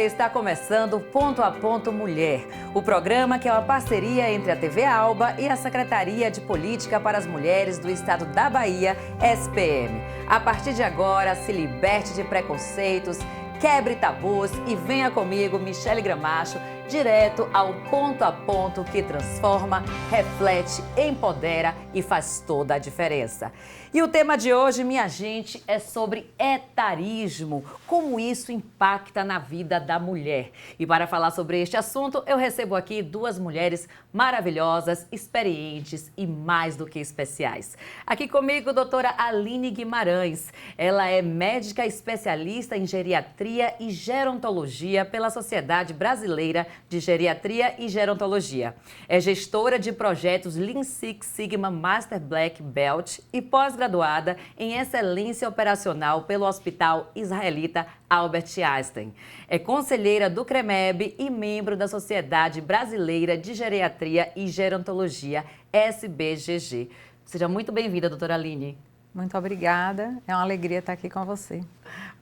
está começando Ponto a Ponto Mulher, o programa que é uma parceria entre a TV Alba e a Secretaria de Política para as Mulheres do Estado da Bahia, SPM. A partir de agora, se liberte de preconceitos, quebre tabus e venha comigo, Michele Gramacho, direto ao ponto a ponto que transforma, reflete, empodera e faz toda a diferença. E o tema de hoje, minha gente, é sobre etarismo, como isso impacta na vida da mulher. E para falar sobre este assunto, eu recebo aqui duas mulheres maravilhosas, experientes e mais do que especiais. Aqui comigo, a doutora Aline Guimarães. Ela é médica especialista em geriatria e gerontologia pela Sociedade Brasileira de Geriatria e Gerontologia. É gestora de projetos Lean Six Sigma Master Black Belt e pós-graduada em excelência operacional pelo Hospital Israelita Albert Einstein. É conselheira do CREMEB e membro da Sociedade Brasileira de Geriatria e Gerontologia, SBGG. Seja muito bem-vinda, doutora Aline. Muito obrigada, é uma alegria estar aqui com você.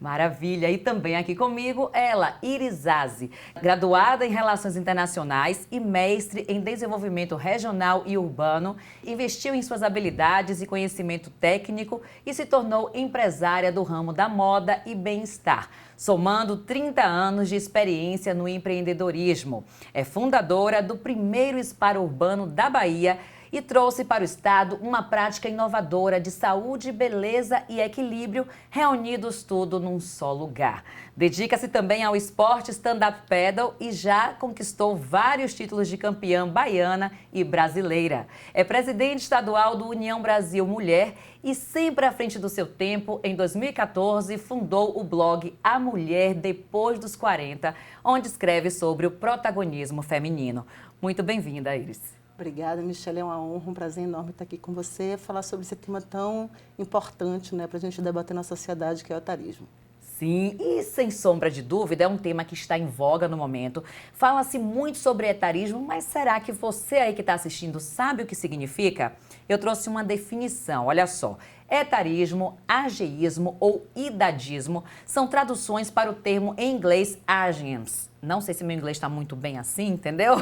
Maravilha! E também aqui comigo ela, Iris Aze, graduada em Relações Internacionais e mestre em Desenvolvimento Regional e Urbano, investiu em suas habilidades e conhecimento técnico e se tornou empresária do ramo da moda e bem-estar, somando 30 anos de experiência no empreendedorismo. É fundadora do primeiro spa urbano da Bahia e trouxe para o estado uma prática inovadora de saúde, beleza e equilíbrio, reunidos tudo num só lugar. Dedica-se também ao esporte stand-up paddle e já conquistou vários títulos de campeã baiana e brasileira. É presidente estadual do União Brasil Mulher e sempre à frente do seu tempo, em 2014, fundou o blog A Mulher Depois dos 40, onde escreve sobre o protagonismo feminino. Muito bem-vinda, Iris. Obrigada, Michele. É uma honra, um prazer enorme estar aqui com você, falar sobre esse tema tão importante, né, para a gente debater na sociedade, que é o etarismo. Sim, e sem sombra de dúvida, é um tema que está em voga no momento. Fala-se muito sobre etarismo, mas será que você aí que está assistindo sabe o que significa? Eu trouxe uma definição, olha só. Etarismo, ageísmo ou idadismo são traduções para o termo em inglês ageism. Não sei se meu inglês está muito bem assim, entendeu?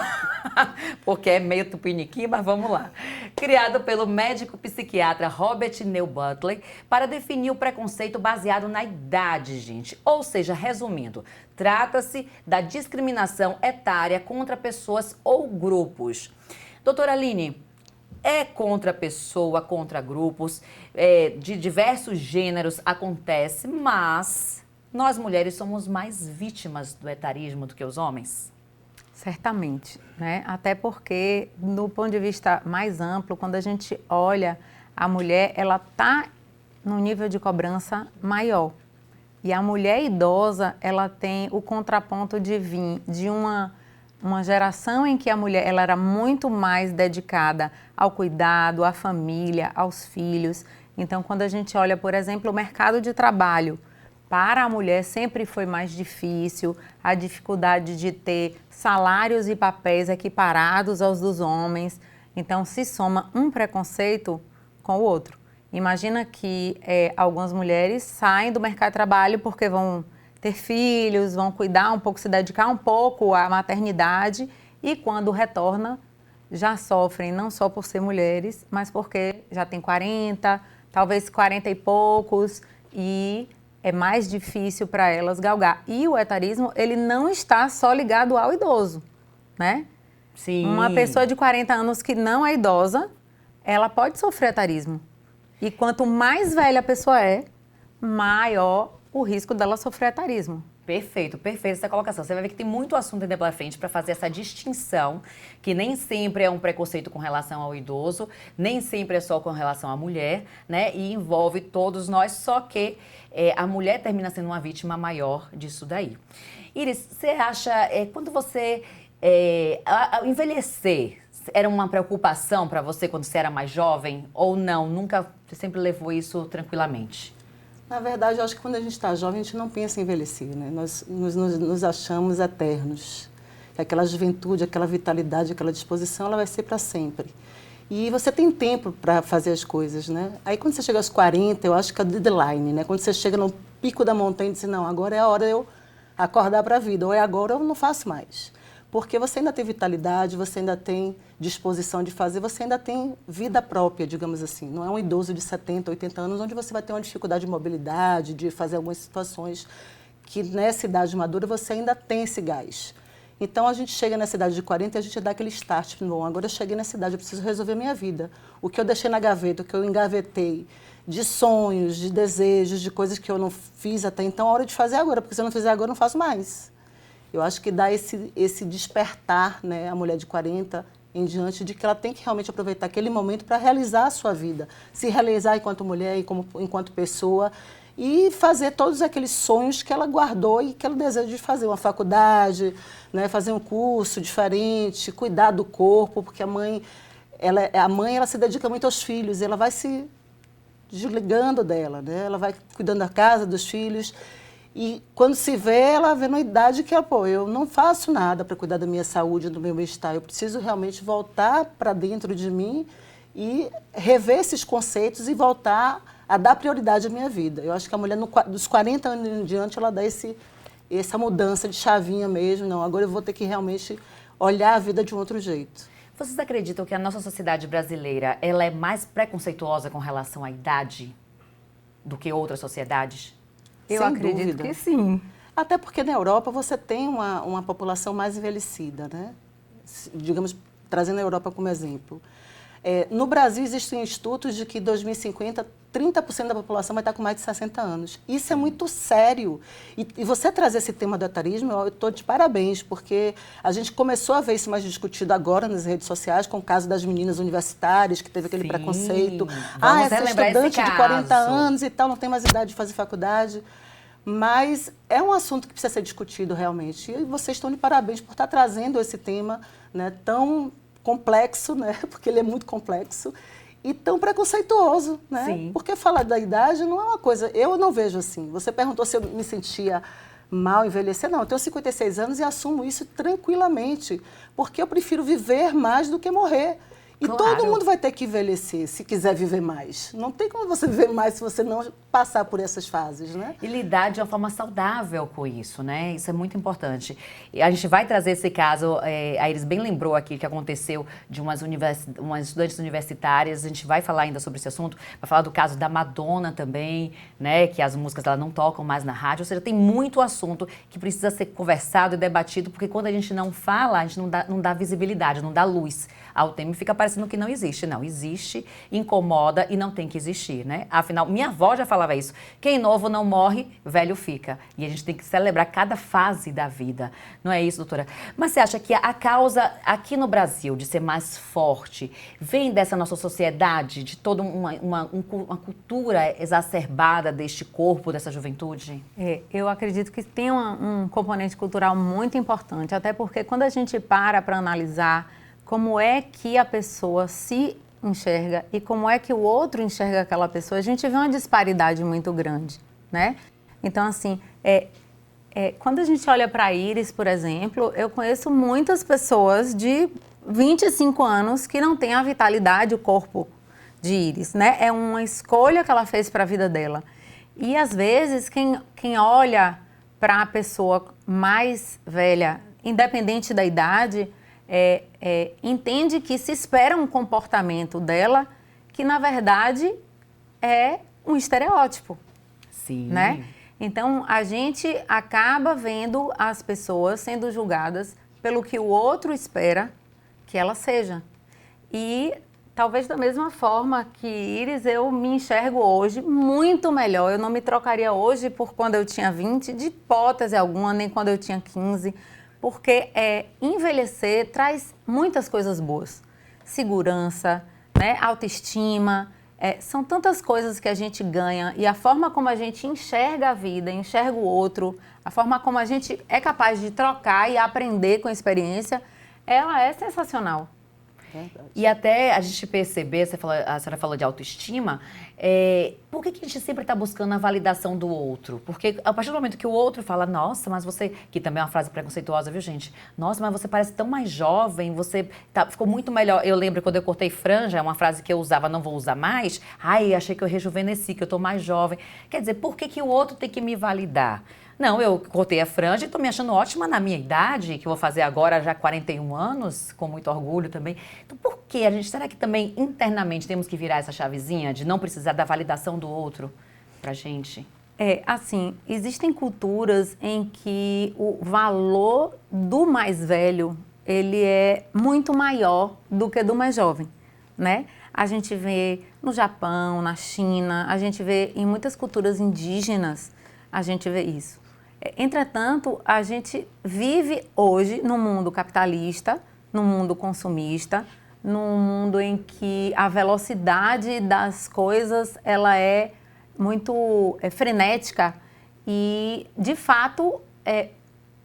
Porque é meio tupiniquim, mas vamos lá. Criado pelo médico psiquiatra Robert Neil Butler para definir o preconceito baseado na idade, gente. Ou seja, resumindo, trata-se da discriminação etária contra pessoas ou grupos. Doutora Aline, é contra pessoa, contra grupos, de diversos gêneros acontece, mas nós mulheres somos mais vítimas do etarismo do que os homens? Certamente, né? Até porque, do ponto de vista mais amplo, quando a gente olha a mulher, ela está num nível de cobrança maior. E a mulher idosa, ela tem o contraponto de vir de uma geração em que a mulher ela era muito mais dedicada ao cuidado, à família, aos filhos. Então, quando a gente olha, por exemplo, o mercado de trabalho, para a mulher sempre foi mais difícil, a dificuldade de ter salários e papéis equiparados aos dos homens. Então, se soma um preconceito com o outro. Imagina que algumas mulheres saem do mercado de trabalho porque vão ter filhos, vão cuidar um pouco, se dedicar um pouco à maternidade e quando retorna já sofrem não só por ser mulheres, mas porque já tem 40, talvez 40 e poucos e é mais difícil para elas galgar. E o etarismo, ele não está só ligado ao idoso, né? Sim. Uma pessoa de 40 anos que não é idosa, ela pode sofrer etarismo. E quanto mais velha a pessoa é, maior o risco dela sofrer etarismo. Perfeito, perfeita essa colocação. Você vai ver que tem muito assunto ainda pela frente para fazer essa distinção, que nem sempre é um preconceito com relação ao idoso, nem sempre é só com relação à mulher, né? E envolve todos nós, só que a mulher termina sendo uma vítima maior disso daí. Iris, você acha, quando você envelhecer, era uma preocupação para você quando você era mais jovem ou não? Nunca, você sempre levou isso tranquilamente? Na verdade, eu acho que quando a gente está jovem, a gente não pensa em envelhecer, né? Nós nos achamos eternos. Aquela juventude, aquela vitalidade, aquela disposição, ela vai ser para sempre. E você tem tempo para fazer as coisas, né? Aí quando você chega aos 40, eu acho que é o deadline, né? Quando você chega no pico da montanha e diz, não, agora é a hora de eu acordar para a vida, ou é agora ou eu não faço mais. Porque você ainda tem vitalidade, você ainda tem disposição de fazer, você ainda tem vida própria, digamos assim. Não é um idoso de 70, 80 anos, onde você vai ter uma dificuldade de mobilidade, de fazer algumas situações que nessa idade madura você ainda tem esse gás. Então a gente chega nessa idade de 40 e a gente dá aquele start. Bom, agora eu cheguei nessa idade, eu preciso resolver minha vida. O que eu deixei na gaveta, o que eu engavetei, de sonhos, de desejos, de coisas que eu não fiz até então, é hora de fazer agora, porque se eu não fizer agora, eu não faço mais. Eu acho que dá esse despertar, né, a mulher de 40 em diante, de que ela tem que realmente aproveitar aquele momento para realizar a sua vida, se realizar enquanto mulher, enquanto pessoa, e fazer todos aqueles sonhos que ela guardou e que ela deseja de fazer, uma faculdade, né, fazer um curso diferente, cuidar do corpo, porque a mãe ela se dedica muito aos filhos, ela vai se desligando dela, né, ela vai cuidando da casa, dos filhos. E quando se vê, ela vê na idade que, eu não faço nada para cuidar da minha saúde, do meu bem-estar. Eu preciso realmente voltar para dentro de mim e rever esses conceitos e voltar a dar prioridade à minha vida. Eu acho que a mulher, dos 40 anos em diante, ela dá essa mudança de chavinha mesmo. Não, agora eu vou ter que realmente olhar a vida de um outro jeito. Vocês acreditam que a nossa sociedade brasileira ela é mais preconceituosa com relação à idade do que outras sociedades? Eu acredito que sim. Até porque na Europa você tem uma população mais envelhecida, né? Digamos, trazendo a Europa como exemplo. No Brasil existem estudos de que em 2050, 30% da população vai estar com mais de 60 anos. Isso é muito sério. E você trazer esse tema do etarismo, eu estou de parabéns, porque a gente começou a ver isso mais discutido agora nas redes sociais, com o caso das meninas universitárias, que teve aquele preconceito. Essa estudante de 40 anos e tal, não tem mais idade de fazer faculdade. Mas é um assunto que precisa ser discutido realmente. E vocês estão de parabéns por estar trazendo esse tema, né, tão complexo, né, porque ele é muito complexo, e tão preconceituoso, né? Sim. Porque falar da idade não é uma coisa... Eu não vejo assim. Você perguntou se eu me sentia mal envelhecer. Não, eu tenho 56 anos e assumo isso tranquilamente, porque eu prefiro viver mais do que morrer. E claro, todo mundo vai ter que envelhecer se quiser viver mais. Não tem como você viver mais se você não passar por essas fases, né? E lidar de uma forma saudável com isso, né? Isso é muito importante. E a gente vai trazer esse caso, a Iris bem lembrou aqui que aconteceu de umas estudantes universitárias, a gente vai falar ainda sobre esse assunto, vai falar do caso da Madonna também, né? Que as músicas ela não tocam mais na rádio, ou seja, tem muito assunto que precisa ser conversado e debatido, porque quando a gente não fala, a gente não dá visibilidade, não dá luz ao tema e fica parecendo que não existe. Não, existe, incomoda e não tem que existir, né? Afinal, minha avó já falava isso. Quem novo não morre, velho fica. E a gente tem que celebrar cada fase da vida. Não é isso, doutora? Mas você acha que a causa aqui no Brasil de ser mais forte vem dessa nossa sociedade, de toda uma cultura exacerbada deste corpo, dessa juventude? Eu acredito que tem um componente cultural muito importante, até porque quando a gente para analisar como é que a pessoa se enxerga e como é que o outro enxerga aquela pessoa, a gente vê uma disparidade muito grande, né? Então, assim, quando a gente olha para a Iris, por exemplo, eu conheço muitas pessoas de 25 anos que não têm a vitalidade, o corpo de Iris, né? É uma escolha que ela fez para a vida dela. E, às vezes, quem olha para a pessoa mais velha, independente da idade, entende que se espera um comportamento dela que, na verdade, é um estereótipo. Sim. Né? Então, a gente acaba vendo as pessoas sendo julgadas pelo que o outro espera que ela seja. E, talvez da mesma forma que Iris, eu me enxergo hoje muito melhor. Eu não me trocaria hoje por quando eu tinha 20, de hipótese alguma, nem quando eu tinha 15, porque envelhecer traz muitas coisas boas. Segurança, né? Autoestima, são tantas coisas que a gente ganha e a forma como a gente enxerga a vida, enxerga o outro, a forma como a gente é capaz de trocar e aprender com a experiência, ela é sensacional. Verdade. E até a gente perceber, a senhora falou de autoestima, por que a gente sempre está buscando a validação do outro? Porque a partir do momento que o outro fala, nossa, mas você, que também é uma frase preconceituosa, viu, gente? Nossa, mas você parece tão mais jovem, você ficou muito melhor. Eu lembro quando eu cortei franja, é uma frase que eu usava, não vou usar mais. Ai, achei que eu rejuvenesci, que eu estou mais jovem. Quer dizer, por que o outro tem que me validar? Não, eu cortei a franja e estou me achando ótima na minha idade, que eu vou fazer agora já 41 anos, com muito orgulho também. Então, por que será que também internamente temos que virar essa chavezinha de não precisar da validação do outro pra gente? Assim, existem culturas em que o valor do mais velho, ele é muito maior do que do mais jovem, né? A gente vê no Japão, na China, a gente vê em muitas culturas indígenas, a gente vê isso. Entretanto, a gente vive hoje num mundo capitalista, num mundo consumista, num mundo em que a velocidade das coisas ela é muito frenética e, de fato,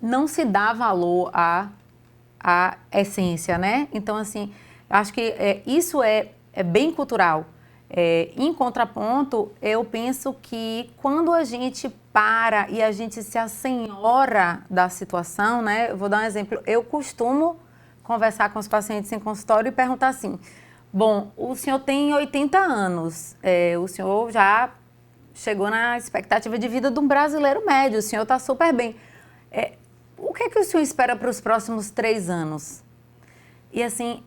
não se dá valor à essência, né? Então, assim, acho que isso é bem cultural. Em contraponto, eu penso que quando a gente para e a gente se assenhora da situação, né? Eu vou dar um exemplo. Eu costumo conversar com os pacientes em consultório e perguntar assim: bom, o senhor tem 80 anos, o senhor já chegou na expectativa de vida de um brasileiro médio, o senhor está super bem. O que é que o senhor espera para os próximos 3 anos? E assim,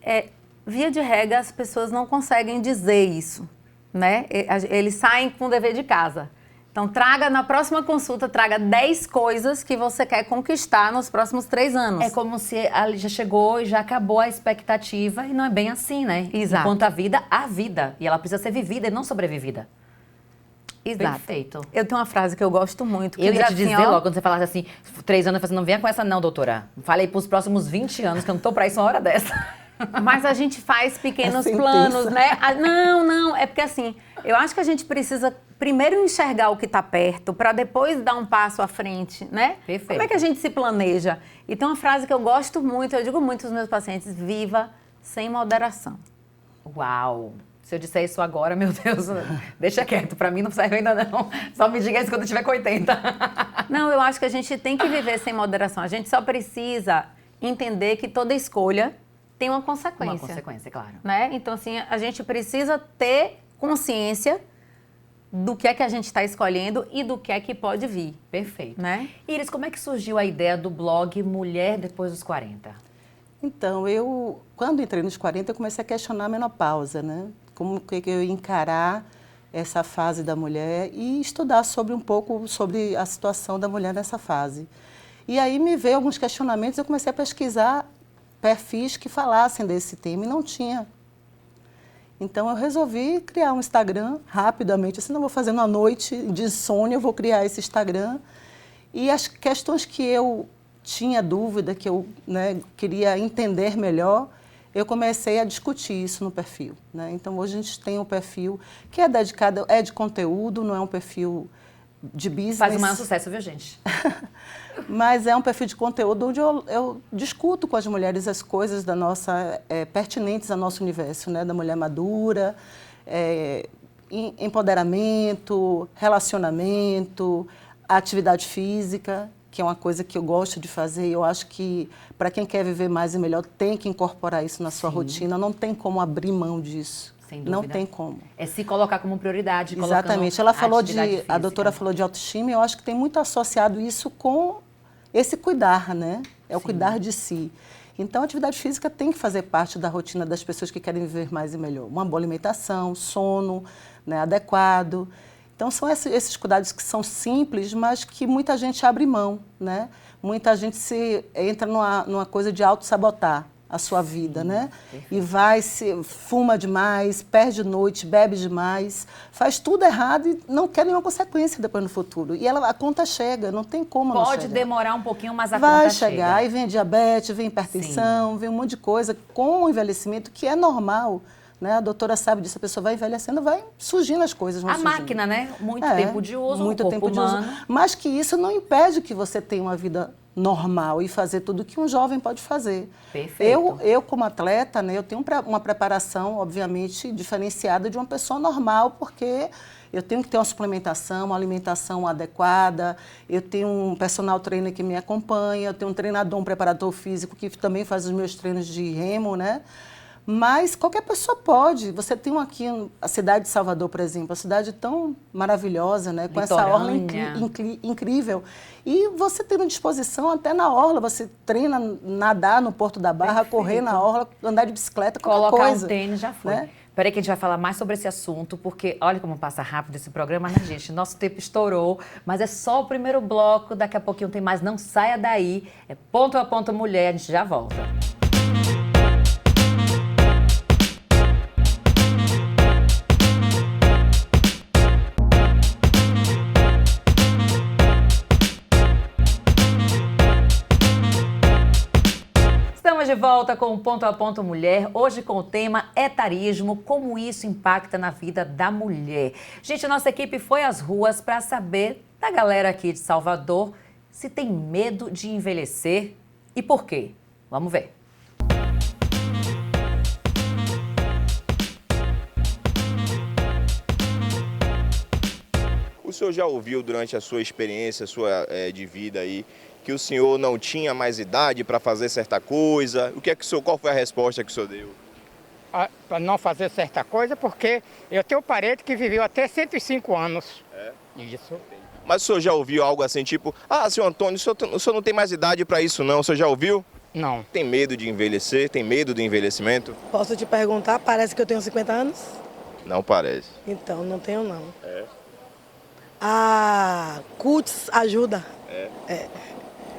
via de regra, as pessoas não conseguem dizer isso, né? Eles saem com o dever de casa. Então, na próxima consulta, traga 10 coisas que você quer conquistar nos próximos 3 anos. É como se ela já chegou e já acabou a expectativa e não é bem assim, né? Exato. Enquanto a vida. E ela precisa ser vivida e não sobrevivida. Exato. Perfeito. Eu tenho uma frase que eu gosto muito. Eu ia diz te dizer logo, quando você falasse assim, 3 anos, eu falei assim, não venha com essa não, doutora. Falei pros próximos 20 anos, que eu não tô pra isso uma hora dessa. Mas a gente faz pequenos Essa planos, intensa. né? Não, é porque assim, eu acho que a gente precisa primeiro enxergar o que está perto, para depois dar um passo à frente, né? Perfeito. Como é que a gente se planeja? E tem uma frase que eu gosto muito, eu digo muito aos meus pacientes: viva sem moderação. Uau! Se eu disser isso agora, meu Deus, deixa quieto, pra mim não serve ainda não. Só me diga isso quando eu tiver com 80. Não, eu acho que a gente tem que viver sem moderação. A gente só precisa entender que toda escolha tem uma consequência. Uma consequência, claro. Né? Então, assim, a gente precisa ter consciência do que é que a gente está escolhendo e do que é que pode vir. Perfeito. Né? Iris, como é que surgiu a ideia do blog Mulher Depois dos 40? Então, quando entrei nos 40, eu comecei a questionar a menopausa, né? Como que eu ia encarar essa fase da mulher e estudar um pouco sobre a situação da mulher nessa fase. E aí me veio alguns questionamentos, eu comecei a pesquisar perfis que falassem desse tema e não tinha. Então, eu resolvi criar um Instagram rapidamente, assim, não vou fazer uma noite de insônia, eu vou criar esse Instagram. E as questões que eu tinha dúvida, que eu queria entender melhor, eu comecei a discutir isso no perfil. Né? Então, hoje a gente tem um perfil que é dedicado, é de conteúdo, não é um perfil de business. Faz o maior sucesso, viu, gente? Mas é um perfil de conteúdo onde eu discuto com as mulheres as coisas da nossa, pertinentes ao nosso universo, né? Da mulher madura, empoderamento, relacionamento, atividade física, que é uma coisa que eu gosto de fazer. Eu acho que, para quem quer viver mais e melhor, tem que incorporar isso na sua rotina. Não tem como abrir mão disso. Sem dúvida. Não tem como. É se colocar como prioridade. Exatamente. A doutora falou de autoestima e eu acho que tem muito associado isso com esse cuidar, né? É o cuidar de si. Então, a atividade física tem que fazer parte da rotina das pessoas que querem viver mais e melhor. Uma boa alimentação, sono, né, adequado. Então, são esses cuidados que são simples, mas que muita gente abre mão, né? Muita gente entra numa coisa de auto-sabotar a sua vida, né? E fuma demais, perde noite, bebe demais, faz tudo errado e não quer nenhuma consequência depois no futuro. E a conta chega, não tem como não chegar. Pode demorar um pouquinho, mas a vai conta chegar. chega. Aí vem diabetes, vem hipertensão, vem um monte de coisa com o envelhecimento que é normal. Né? A doutora sabe disso, a pessoa vai envelhecendo, vai surgindo as coisas. A máquina, né? Muito tempo de uso, muito o corpo tempo humano. de uso. Mas que isso não impede que você tenha uma vida normal e fazer tudo que um jovem pode fazer. Perfeito. Eu como atleta, né, eu tenho uma preparação, obviamente, diferenciada de uma pessoa normal, porque eu tenho que ter uma suplementação, uma alimentação adequada, eu tenho um personal trainer que me acompanha, eu tenho um treinador, um preparador físico que também faz os meus treinos de remo, né? Mas qualquer pessoa pode. Você tem aqui a cidade de Salvador, por exemplo, a cidade tão maravilhosa, né? Com essa orla incrível. E você tendo disposição até na orla, você treina nadar no Porto da Barra, correr na orla, andar de bicicleta, qualquer colocar coisa. um tênis, já foi. Né? Peraí que a gente vai falar mais sobre esse assunto, porque olha como passa rápido esse programa, né, gente? Nosso tempo estourou, mas é só o primeiro bloco, daqui a pouquinho tem mais, não saia daí. É Ponto a Ponto Mulher, a gente já volta. Estamos de volta com o Ponto a Ponto Mulher, hoje com o tema etarismo, como isso impacta na vida da mulher. Gente, nossa equipe foi às ruas para saber da galera aqui de Salvador se tem medo de envelhecer e por quê. Vamos ver. O senhor já ouviu durante a sua experiência de vida aí que o senhor não tinha mais idade para fazer certa coisa? Qual foi a resposta que o senhor deu? Para não fazer certa coisa, porque eu tenho um parente que viveu até 105 anos. É? Isso. Mas o senhor já ouviu algo assim, tipo, senhor Antônio, o senhor não tem mais idade para isso não, o senhor já ouviu? Não. Tem medo de envelhecer? Tem medo do envelhecimento? Posso te perguntar? Parece que eu tenho 50 anos? Não parece. Então, não tenho não. É? A CUTS ajuda. É.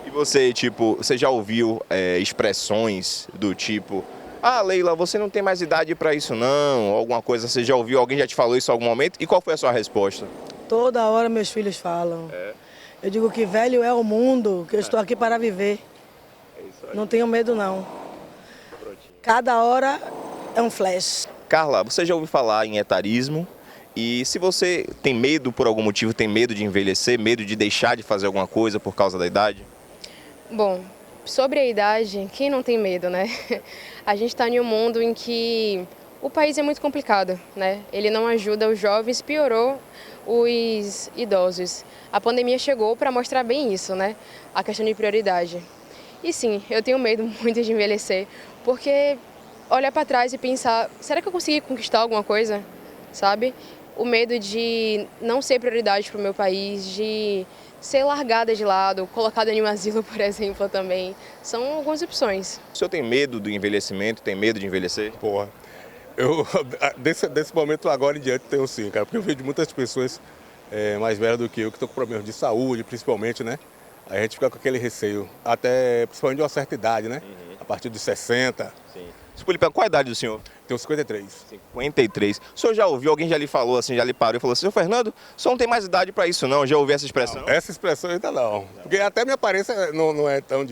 E você, você já ouviu expressões do tipo, Leila, você não tem mais idade para isso não, ou alguma coisa, você já ouviu, alguém já te falou isso em algum momento? E qual foi a sua resposta? Toda hora meus filhos falam. É. Eu digo que velho é o mundo, que eu estou aqui para viver. É isso aí. Não tenho medo não. Prontinho. Cada hora é um flash. Carla, você já ouviu falar em etarismo? E se você tem medo por algum motivo, tem medo de envelhecer, medo de deixar de fazer alguma coisa por causa da idade? Bom, sobre a idade, quem não tem medo, né? A gente está em um mundo em que o país é muito complicado, né? Ele não ajuda os jovens, piorou os idosos. A pandemia chegou para mostrar bem isso, né? A questão de prioridade. E sim, eu tenho medo muito de envelhecer, porque olhar para trás e pensar, será que eu consegui conquistar alguma coisa, sabe? O medo de não ser prioridade para o meu país, de ser largada de lado, colocada em um asilo, por exemplo, também. São algumas opções. O senhor tem medo do envelhecimento? Tem medo de envelhecer? Porra, eu desse momento agora em diante tenho sim, cara, porque eu vejo muitas pessoas mais velhas do que eu, que estão com problemas de saúde, principalmente, né? Aí a gente fica com aquele receio, até principalmente de uma certa idade, né? A partir dos 60. Sim. Qual a idade do senhor? Tenho 53. 53. O senhor já ouviu, alguém já lhe falou assim, já lhe parou e falou assim, senhor Fernando, o senhor não tem mais idade para isso não, já ouviu essa expressão? Não, essa expressão ainda não, porque até minha aparência não é tão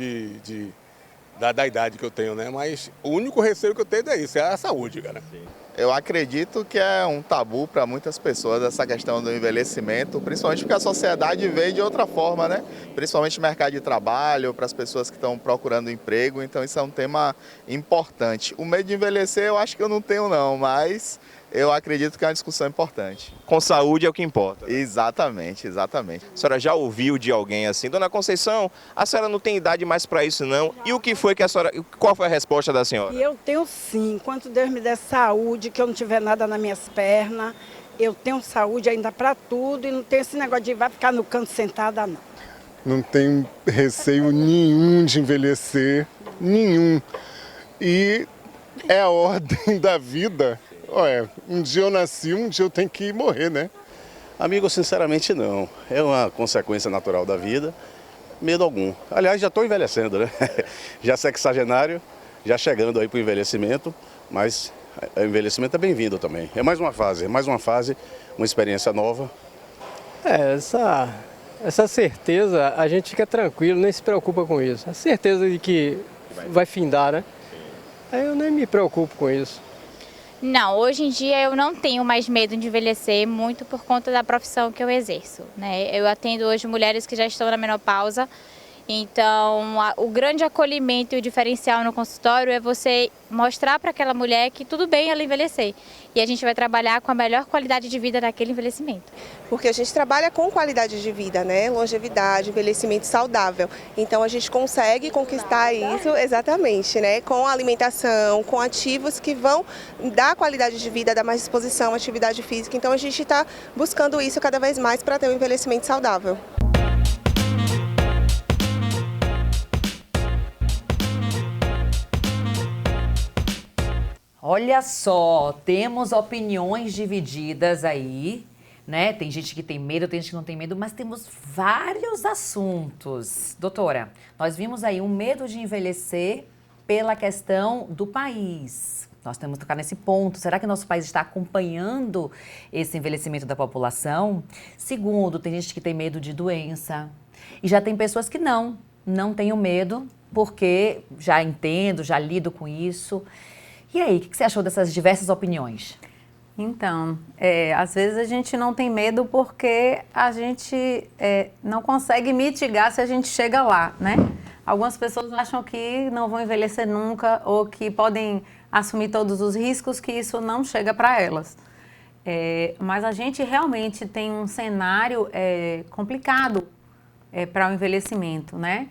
da idade que eu tenho, né? Mas o único receio que eu tenho é isso, é a saúde, cara. Sim. Eu acredito que é um tabu para muitas pessoas essa questão do envelhecimento, principalmente porque a sociedade vê de outra forma, né? Principalmente no mercado de trabalho, para as pessoas que estão procurando emprego, então isso é um tema importante. O medo de envelhecer eu acho que eu não tenho não, mas eu acredito que é uma discussão importante. Com saúde é o que importa. Né? Exatamente, exatamente. A senhora já ouviu de alguém assim, Dona Conceição, a senhora não tem idade mais para isso não, e o que foi que a senhora, qual foi a resposta da senhora? E eu tenho sim, enquanto Deus me der saúde, que eu não tiver nada nas minhas pernas, eu tenho saúde ainda para tudo e não tenho esse negócio de vai ficar no canto sentada, não. Não tenho receio nenhum de envelhecer, nenhum. E é a ordem da vida. Olha, um dia eu nasci, um dia eu tenho que morrer, né? Amigo, sinceramente não. É uma consequência natural da vida, medo algum. Aliás, já estou envelhecendo, né? Já sexagenário, já chegando aí para o envelhecimento, mas o envelhecimento é bem-vindo também. É mais uma fase, uma experiência nova. Essa certeza, a gente fica tranquilo, nem se preocupa com isso. A certeza de que vai findar, né? Aí eu nem me preocupo com isso. Não, hoje em dia eu não tenho mais medo de envelhecer, muito por conta da profissão que eu exerço, né? Eu atendo hoje mulheres que já estão na menopausa, então o grande acolhimento e o diferencial no consultório é você mostrar para aquela mulher que tudo bem ela envelhecer. e a gente vai trabalhar com a melhor qualidade de vida naquele envelhecimento. Porque a gente trabalha com qualidade de vida, né? Longevidade, envelhecimento saudável. Então a gente consegue conquistar isso exatamente, né? Com alimentação, com ativos que vão dar qualidade de vida, dar mais disposição, atividade física. Então a gente está buscando isso cada vez mais para ter um envelhecimento saudável. Olha só, temos opiniões divididas aí, né? Tem gente que tem medo, tem gente que não tem medo, mas temos vários assuntos. Doutora, nós vimos aí um medo de envelhecer pela questão do país. Nós temos que tocar nesse ponto. Será que nosso país está acompanhando esse envelhecimento da população? Segundo, tem gente que tem medo de doença. E já tem pessoas que não tenho medo, porque já entendo, já lido com isso. E aí, o que você achou dessas diversas opiniões? Então, às vezes a gente não tem medo porque a gente não consegue mitigar se a gente chega lá, né? Algumas pessoas acham que não vão envelhecer nunca ou que podem assumir todos os riscos, que isso não chega para elas. Mas a gente realmente tem um cenário complicado para o envelhecimento, né?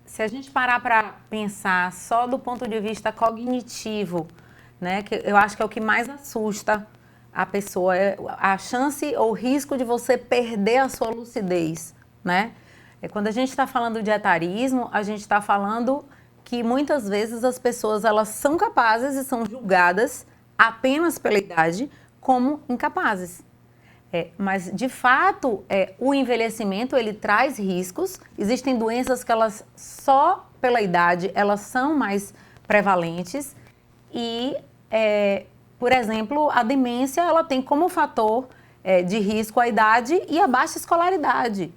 Se a gente parar para pensar só do ponto de vista cognitivo, né, que eu acho que é o que mais assusta a pessoa, a chance ou risco de você perder a sua lucidez, né? Quando a gente está falando de etarismo, a gente está falando que muitas vezes as pessoas elas são capazes e são julgadas apenas pela idade como incapazes. Mas, de fato, o envelhecimento, ele traz riscos. Existem doenças que elas, só pela idade, elas são mais prevalentes. E, por exemplo, a demência, ela tem como fator de risco a idade e a baixa escolaridade.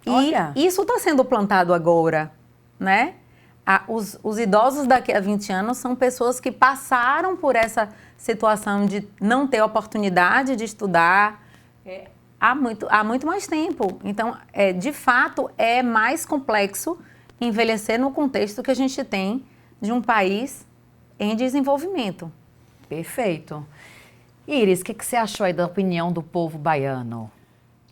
Olha. E isso está sendo plantado agora, né? Os idosos daqui a 20 anos são pessoas que passaram por essa situação de não ter oportunidade de estudar, há muito mais tempo. Então, de fato, é mais complexo envelhecer no contexto que a gente tem de um país em desenvolvimento. Perfeito. Iris, o que você achou aí da opinião do povo baiano?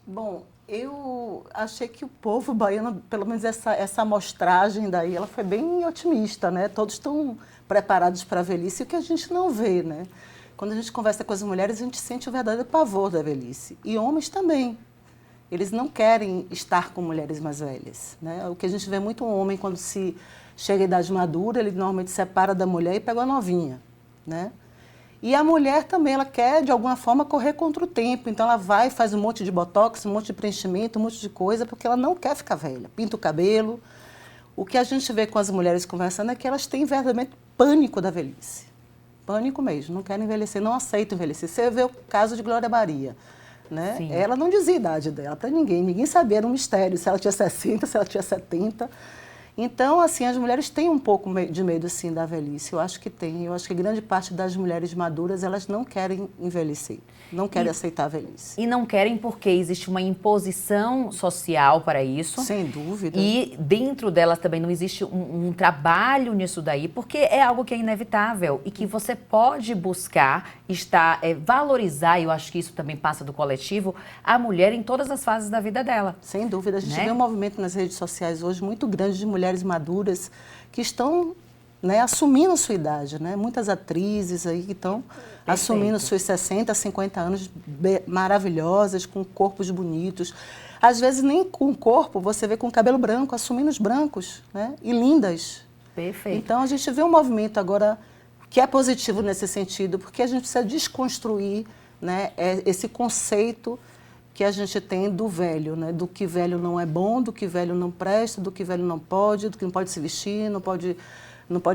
Bom, eu achei que o povo baiano, pelo menos essa amostragem daí, ela foi bem otimista, né? Todos estão preparados para a velhice, o que a gente não vê, né? Quando a gente conversa com as mulheres, a gente sente o verdadeiro pavor da velhice. E homens também. Eles não querem estar com mulheres mais velhas, né? O que a gente vê muito um homem, quando se chega à idade madura, ele normalmente se separa da mulher e pega a novinha, né? E a mulher também, ela quer, de alguma forma, correr contra o tempo. Então, ela vai, faz um monte de botox, um monte de preenchimento, um monte de coisa, porque ela não quer ficar velha. Pinta o cabelo. O que a gente vê com as mulheres conversando é que elas têm verdadeiramente pânico da velhice. Pânico mesmo, não querem envelhecer, não aceitam envelhecer. Você vê o caso de Glória Maria, né? Sim. Ela não dizia a idade dela para ninguém. Ninguém sabia, era um mistério, se ela tinha 60, se ela tinha 70. Então, assim, as mulheres têm um pouco de medo, assim, da velhice. Eu acho que tem. Eu acho que grande parte das mulheres maduras, elas não querem envelhecer. Não querem aceitar a velhice. E não querem porque existe uma imposição social para isso. Sem dúvida. E dentro delas também não existe um trabalho nisso daí, porque é algo que é inevitável e que você pode buscar valorizar, e eu acho que isso também passa do coletivo, a mulher em todas as fases da vida dela. Sem dúvida. A gente Né? vê um movimento nas redes sociais hoje muito grande de mulheres maduras que estão, né, assumindo sua idade, né? Muitas atrizes aí que estão assumindo seus 60, 50 anos maravilhosas, com corpos bonitos. Às vezes nem com corpo, você vê com cabelo branco, assumindo os brancos, né? E lindas. Perfeito. Então a gente vê um movimento agora que é positivo nesse sentido, porque a gente precisa desconstruir, né, esse conceito que a gente tem do velho, né? Do que velho não é bom, do que velho não presta, do que velho não pode, do que não pode se vestir, não pode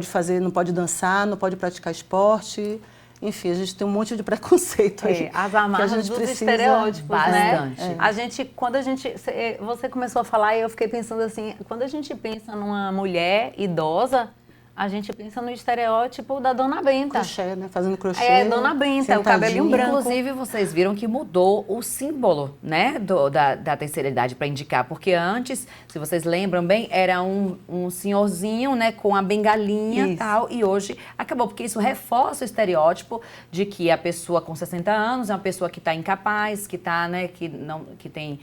fazer, não pode dançar, não pode praticar esporte. Enfim, a gente tem um monte de preconceito aí. As amarras que a gente dos precisa, estereótipos, bastante. né? Você começou a falar e eu fiquei pensando assim, quando a gente pensa numa mulher idosa, a gente pensa no estereótipo da Dona Benta. Crochê, né? Fazendo crochê. É, Dona Benta, o cabelinho branco. Inclusive, vocês viram que mudou o símbolo, né, da terceira idade para indicar. Porque antes, se vocês lembram bem, era um senhorzinho, né, com a bengalinha e tal. E hoje acabou, porque isso reforça o estereótipo de que a pessoa com 60 anos é uma pessoa que está incapaz, que tem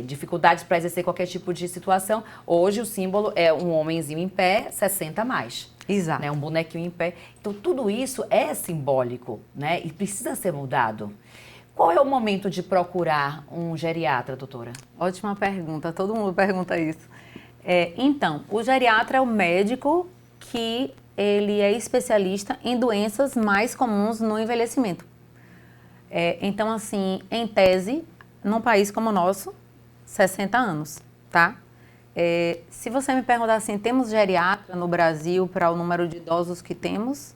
dificuldades para exercer qualquer tipo de situação. Hoje o símbolo é um homenzinho em pé, 60 a mais. Exato. Né, um bonequinho em pé. Então, tudo isso é simbólico, né? E precisa ser mudado. Qual é o momento de procurar um geriatra, doutora? Ótima pergunta, todo mundo pergunta isso. Então, o geriatra é o médico que ele é especialista em doenças mais comuns no envelhecimento. Então, assim, em tese, num país como o nosso, 60 anos, tá? Se você me perguntar assim, temos geriatra no Brasil para o número de idosos que temos?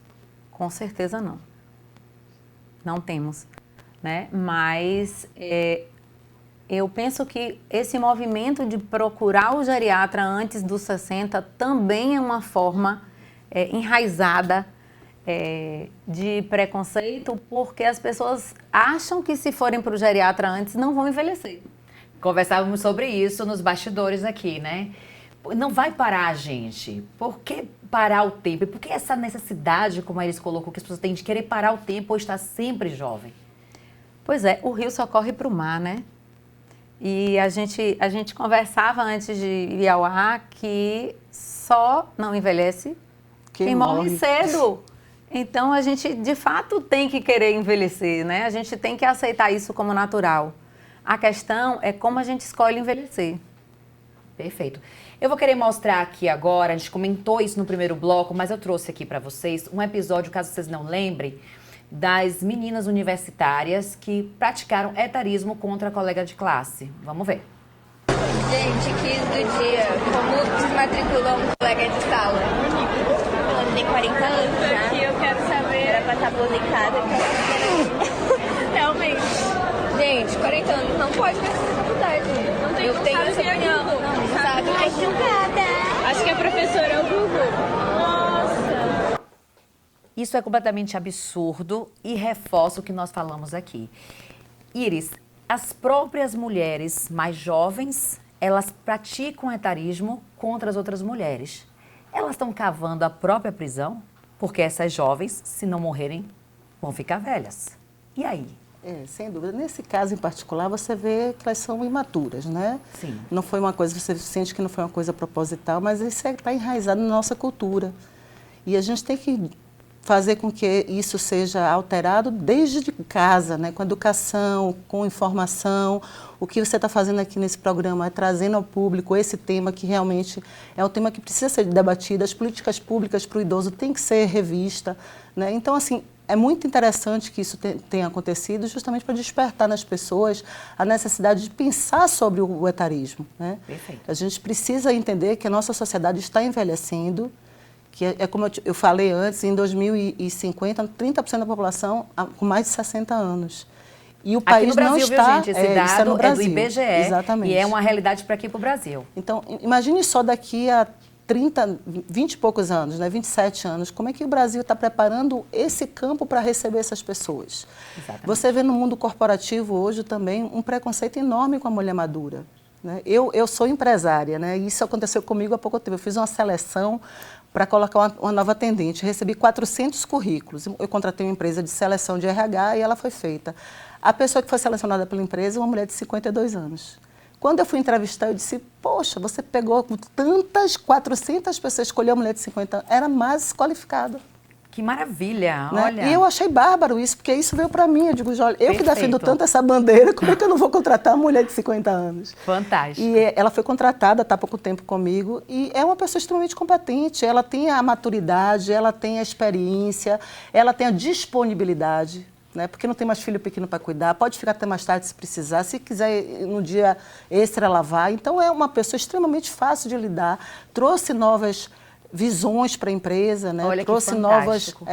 Com certeza não. Não temos, né? Mas eu penso que esse movimento de procurar o geriatra antes dos 60 também é uma forma enraizada de preconceito, porque as pessoas acham que se forem para o geriatra antes não vão envelhecer. Conversávamos sobre isso nos bastidores aqui, né? Não vai parar a gente. Por que parar o tempo? Por que essa necessidade, como eles colocam, que as pessoas têm de querer parar o tempo ou estar sempre jovem? Pois é, o rio só corre para o mar, né? E a gente conversava antes de ir ao ar que só não envelhece quem morre cedo. Então, a gente, de fato, tem que querer envelhecer, né? A gente tem que aceitar isso como natural. A questão é como a gente escolhe envelhecer. Perfeito. Eu vou querer mostrar aqui agora, a gente comentou isso no primeiro bloco, mas eu trouxe aqui para vocês um episódio, caso vocês não lembrem, das meninas universitárias que praticaram etarismo contra a colega de classe. Vamos ver. Gente, quiz do dia. Como desmatriculou um colega de sala? Ela tem 40 anos já. Aqui eu quero saber. Era pra estar publicada. Realmente. Gente, 40 anos não pode fazer faculdade. Não tem. Eu tenho essa opinião. Não sabe? Ai, julgada. Acho que a professora é o Google. Nossa. Isso é completamente absurdo e reforça o que nós falamos aqui. Iris, as próprias mulheres mais jovens, elas praticam etarismo contra as outras mulheres. Elas estão cavando a própria prisão, porque essas jovens, se não morrerem, vão ficar velhas. E aí? Sem dúvida. Nesse caso em particular, você vê que elas são imaturas, né? Sim. Não foi uma coisa, você sente que não foi uma coisa proposital, mas isso está enraizado na nossa cultura. E a gente tem que fazer com que isso seja alterado desde casa, né? Com educação, com informação. O que você está fazendo aqui nesse programa é trazendo ao público esse tema que realmente é um tema que precisa ser debatido. As políticas públicas para o idoso têm que ser revista, né? Então, assim, é muito interessante que isso tenha acontecido justamente para despertar nas pessoas a necessidade de pensar sobre o etarismo, né? Perfeito. A gente precisa entender que a nossa sociedade está envelhecendo, que é como eu falei antes, em 2050, 30% da população com mais de 60 anos. E o país aqui no Brasil, não está... viu, gente? Esse dado é do IBGE. Exatamente. E é uma realidade para aqui para o Brasil. Então, imagine só daqui a 20 e poucos anos, né, 27 anos, como é que o Brasil está preparando esse campo para receber essas pessoas? Exatamente. Você vê no mundo corporativo hoje também um preconceito enorme com a mulher madura, né? Eu sou empresária, né? E isso aconteceu comigo há pouco tempo. Eu fiz uma seleção para colocar uma nova atendente. Recebi 400 currículos. Eu contratei uma empresa de seleção de RH e ela foi feita. A pessoa que foi selecionada pela empresa é uma mulher de 52 anos. Quando eu fui entrevistar, eu disse, poxa, você pegou tantas, 400 pessoas, escolheu a mulher de 50 anos, era mais qualificada. Que maravilha, né? olha. E eu achei bárbaro isso, porque isso veio para mim. Eu digo, olha, eu que Perfeito. defendo tanto essa bandeira, como é que eu não vou contratar uma mulher de 50 anos? Fantástico. E ela foi contratada, está há pouco tempo comigo, e é uma pessoa extremamente competente. Ela tem a maturidade, ela tem a experiência, ela tem a disponibilidade, né? Porque não tem mais filho pequeno para cuidar, pode ficar até mais tarde se precisar, se quiser no dia extra ela vai. Então é uma pessoa extremamente fácil de lidar, trouxe novas visões para a empresa, né? Olha, trouxe que novas fantástico.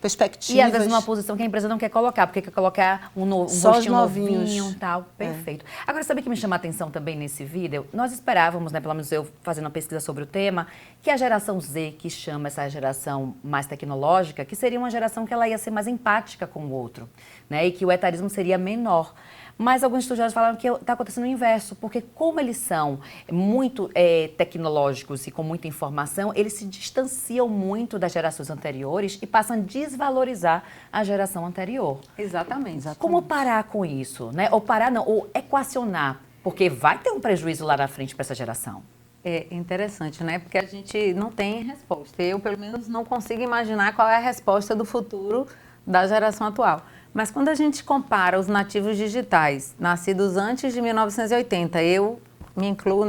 perspectivas. E às vezes numa posição que a empresa não quer colocar, porque quer colocar um Só os rostinho novinhos. novinho e tal. Perfeito. Agora, sabe o que me chama a atenção também nesse vídeo? Nós esperávamos, né, pelo menos eu fazendo uma pesquisa sobre o tema, que a geração Z, que chama essa geração mais tecnológica, que seria uma geração que ela ia ser mais empática com o outro, né? E que o etarismo seria menor. Mas alguns estudiosos falaram que está acontecendo o inverso, porque como eles são muito tecnológicos e com muita informação, eles se distanciam muito das gerações anteriores e passam a desvalorizar a geração anterior. Exatamente. Como parar com isso, né? Ou parar não, ou equacionar, porque vai ter um prejuízo lá na frente para essa geração. É interessante, né? Porque a gente não tem resposta. Eu, pelo menos, não consigo imaginar qual é a resposta do futuro da geração atual. Mas quando a gente compara os nativos digitais, nascidos antes de 1980, eu me incluo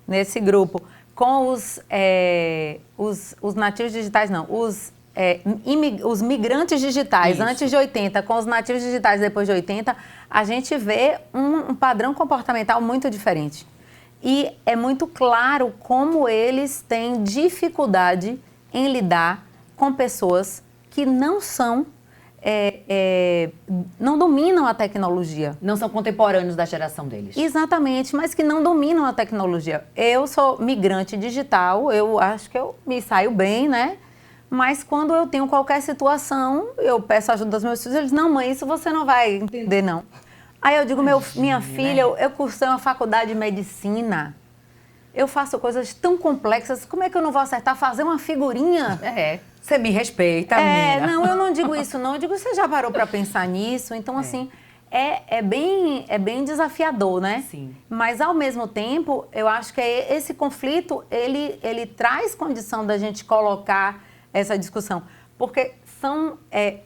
nesse grupo, com os nativos digitais, não, os migrantes digitais, Isso. antes de 80, com os nativos digitais depois de 80, a gente vê um padrão comportamental muito diferente. E é muito claro como eles têm dificuldade em lidar com pessoas que não são não dominam a tecnologia. Não são contemporâneos da geração deles. Exatamente, mas que não dominam a tecnologia. Eu sou migrante digital, eu acho que eu me saio bem, né? Mas quando eu tenho qualquer situação, eu peço ajuda dos meus filhos, eles, não, mãe, isso você não vai entender, não. Aí eu digo, minha filha, eu cursei uma faculdade de medicina, eu faço coisas tão complexas, como é que eu não vou acertar fazer uma figurinha? Você me respeita, menina. Não, eu não digo isso, não. Eu digo, você já parou para pensar nisso? Então, assim, é bem desafiador, né? Sim. Mas, ao mesmo tempo, eu acho que esse conflito, ele traz condição da gente colocar essa discussão. Porque são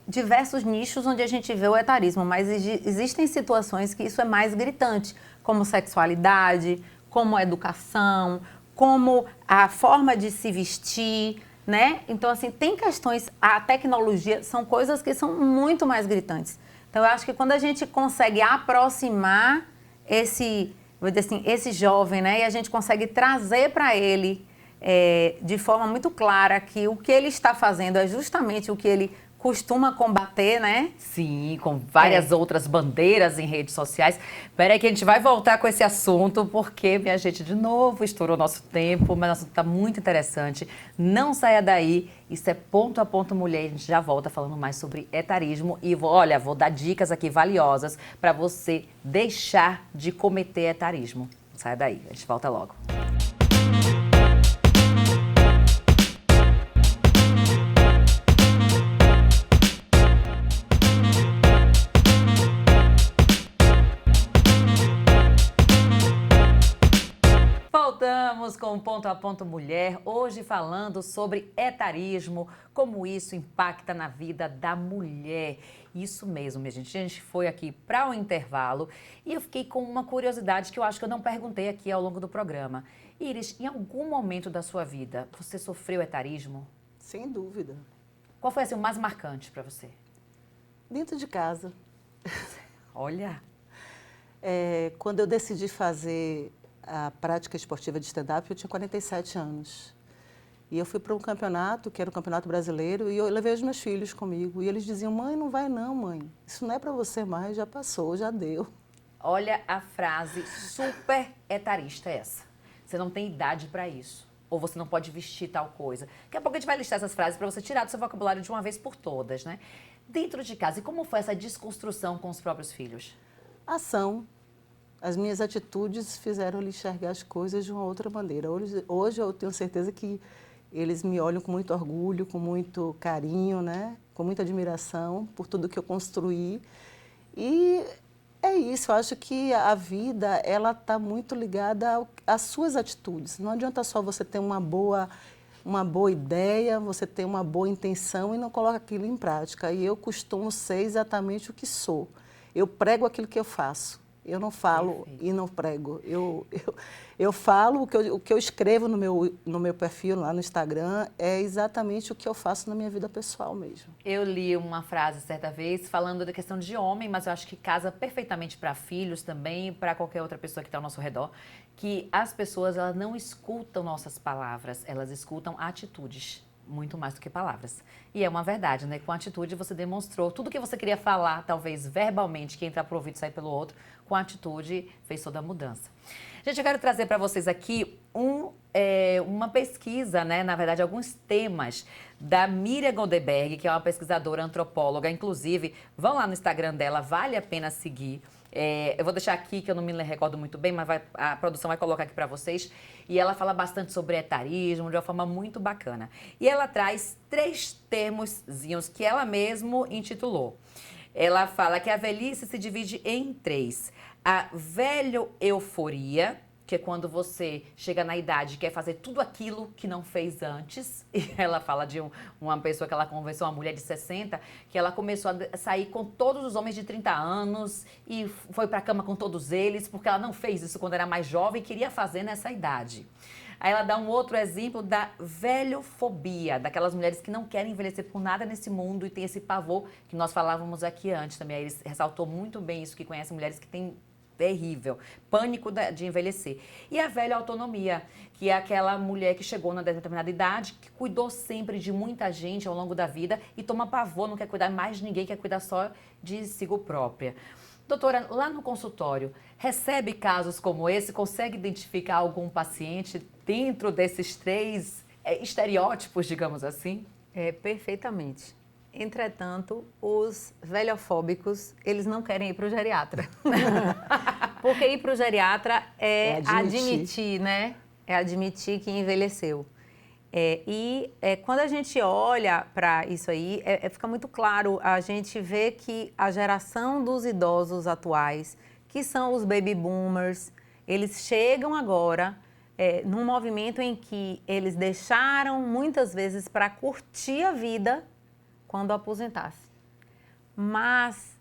diversos nichos onde a gente vê o etarismo, mas existem situações que isso é mais gritante, como sexualidade, como educação, como a forma de se vestir, né? Então, assim, tem questões, a tecnologia, são coisas que são muito mais gritantes. Então, eu acho que quando a gente consegue aproximar vou dizer assim, esse jovem, né? E a gente consegue trazer para ele de forma muito clara que o que ele está fazendo é justamente o que ele costuma combater, né? Sim, com várias outras bandeiras em redes sociais. Peraí que a gente vai voltar com esse assunto, porque, minha gente, de novo estourou nosso tempo, mas o assunto está muito interessante. Não saia daí, isso é Ponto a Ponto Mulher, a gente já volta falando mais sobre etarismo e vou dar dicas aqui valiosas para você deixar de cometer etarismo. Não saia daí, a gente volta logo. Voltamos com Ponto a Ponto Mulher, hoje falando sobre etarismo, como isso impacta na vida da mulher. Isso mesmo, minha gente. A gente foi aqui para um intervalo e eu fiquei com uma curiosidade que eu acho que eu não perguntei aqui ao longo do programa. Iris, em algum momento da sua vida, você sofreu etarismo? Sem dúvida. Qual foi assim, o mais marcante para você? Dentro de casa. Olha. Quando eu decidi fazer a prática esportiva de stand-up, eu tinha 47 anos. E eu fui para um campeonato, que era o Campeonato Brasileiro, e eu levei os meus filhos comigo. E eles diziam, mãe, não vai não, mãe. Isso não é para você mais, já passou, já deu. Olha a frase super etarista essa. Você não tem idade para isso. Ou você não pode vestir tal coisa. Daqui a pouco a gente vai listar essas frases para você tirar do seu vocabulário de uma vez por todas, né? Dentro de casa, e como foi essa desconstrução com os próprios filhos? Ação. As minhas atitudes fizeram ele enxergar as coisas de uma outra maneira. Hoje eu tenho certeza que eles me olham com muito orgulho, com muito carinho, né? Com muita admiração por tudo que eu construí. E é isso, eu acho que a vida ela está muito ligada às suas atitudes. Não adianta só você ter uma boa ideia, você ter uma boa intenção e não coloca aquilo em prática. E eu costumo ser exatamente o que sou. Eu prego aquilo que eu faço. Eu não falo e não prego. Eu falo, o que eu escrevo no meu perfil lá no Instagram é exatamente o que eu faço na minha vida pessoal mesmo. Eu li uma frase certa vez falando da questão de homem, mas eu acho que casa perfeitamente para filhos também, para qualquer outra pessoa que está ao nosso redor, que as pessoas elas não escutam nossas palavras, elas escutam atitudes. Muito mais do que palavras. E é uma verdade, né? Com atitude você demonstrou tudo que você queria falar, talvez verbalmente, que entrar por um ouvido e sair pelo outro, com atitude fez toda a mudança. Gente, eu quero trazer para vocês aqui uma pesquisa, né? Na verdade, alguns temas da Miriam Goldenberg, que é uma pesquisadora antropóloga. Inclusive, vão lá no Instagram dela, vale a pena seguir. Eu vou deixar aqui, que eu não me recordo muito bem, mas a produção vai colocar aqui para vocês. E ela fala bastante sobre etarismo, de uma forma muito bacana. E ela traz 3 termozinhos que ela mesmo intitulou. Ela fala que a velhice se divide em 3. A velho-euforia, que é quando você chega na idade e quer fazer tudo aquilo que não fez antes. E ela fala de uma pessoa que ela conversou, uma mulher de 60, que ela começou a sair com todos os homens de 30 anos e foi pra cama com todos eles, porque ela não fez isso quando era mais jovem e queria fazer nessa idade. Aí ela dá um outro exemplo da velhofobia, daquelas mulheres que não querem envelhecer por nada nesse mundo e tem esse pavor que nós falávamos aqui antes também. Aí ele ressaltou muito bem isso, que conhece mulheres que têm terrível, pânico de envelhecer. E a velha autonomia, que é aquela mulher que chegou na determinada idade, que cuidou sempre de muita gente ao longo da vida e toma pavor, não quer cuidar mais de ninguém, quer cuidar só de si própria. Doutora, lá no consultório, recebe casos como esse? Consegue identificar algum paciente dentro desses 3 estereótipos, digamos assim? Perfeitamente. Entretanto, os velhofóbicos, eles não querem ir para o geriatra. Porque ir para o geriatra é admitir, né? É admitir que envelheceu. Quando a gente olha para isso aí, fica muito claro, a gente vê que a geração dos idosos atuais, que são os baby boomers, eles chegam agora num movimento em que eles deixaram muitas vezes para curtir a vida quando aposentasse. Mas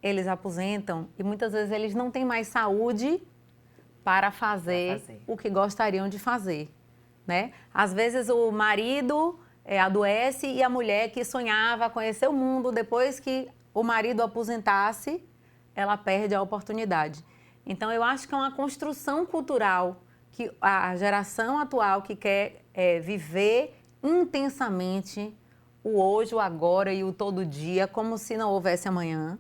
eles aposentam e muitas vezes eles não têm mais saúde para fazer o que gostariam de fazer, né? Às vezes o marido adoece e a mulher que sonhava conhecer o mundo, depois que o marido aposentasse, ela perde a oportunidade. Então eu acho que é uma construção cultural que a geração atual que quer viver intensamente o hoje, o agora e o todo dia, como se não houvesse amanhã,